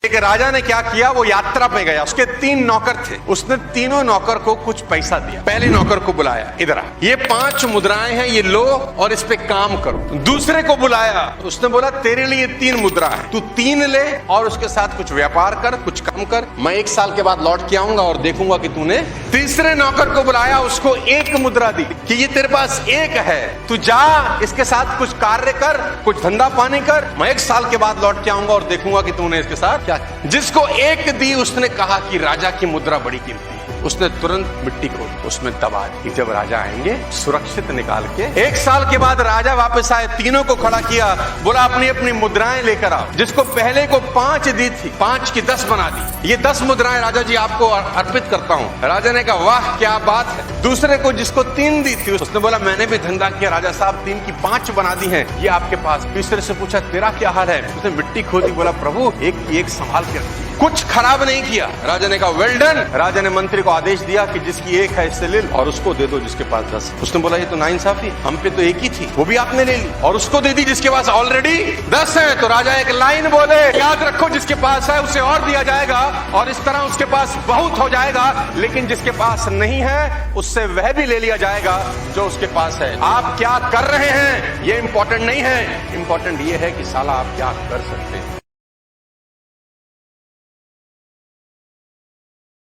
एक राजा ने क्या किया, वो यात्रा पे गया, उसके 3 नौकर थे, उसने तीनों नौकर को कुछ पैसा दिया। पहले नौकर को बुलाया, इधर आ, ये 5 मुद्राएं हैं, ये लो और इस पे काम करो। दूसरे को बुलाया, उसने बोला तेरे लिए 3 मुद्रा है, तू 3 ले और उसके साथ कुछ व्यापार कर, कुछ काम कर, मैं 1 साल के बाद लौट के आऊंगा और देखूंगा कि तूने। तीसरे नौकर को बुलाया, उसको 1 मुद्रा दी कि ये तेरे पास 1 है, तू जा इसके साथ कुछ कार्य कर, कुछ धंधा पानी कर, मैं 1 साल के बाद लौट के आऊंगा और देखूंगा कि तूने इसके साथ क्या। जिसको 1 दी उसने कहा कि राजा की मुद्रा बड़ी कीमती है, उसने तुरंत मिट्टी को उसमें दबा दी। जब राजा आएंगे सुरक्षित निकाल के। 1 साल के बाद राजा वापस आए, तीनों को खड़ा किया, बोला अपनी अपनी मुद्राएं लेकर आओ। जिसको पहले को 5 दी थी, 5 की 10 बना दी। ये 10 मुद्राएं राजा जी आपको अर्पित करता हूँ। राजा ने कहा वाह क्या बात है। दूसरे को जिसको 3 दी थी, उसने बोला मैंने भी धंधा किया राजा साहब, 3 की 5 बना दी है, ये आपके पास। तीसरे से पूछा तेरा क्या हाल है, उसने मिट्टी खोदी, बोला प्रभु 1 की 1 संभाल के रखी, कुछ खराब नहीं किया। राजा ने कहा वेल डन। राजा ने मंत्री को आदेश दिया कि जिसकी 1 है इससे ले लो और उसको दे दो जिसके पास 10। उसने बोला ये तो नाइंसाफी, हम पे तो 1 ही थी, वो भी आपने ले ली और उसको दे दी जिसके पास ऑलरेडी 10 है। तो राजा एक लाइन बोले, याद रखो जिसके पास है उसे और दिया जाएगा और इस तरह उसके पास बहुत हो जाएगा, लेकिन जिसके पास नहीं है उससे वह भी ले लिया जाएगा जो उसके पास है। आप क्या कर रहे हैं ये इंपॉर्टेंट नहीं है, इंपॉर्टेंट ये है कि साला आप क्या कर सकते हैं।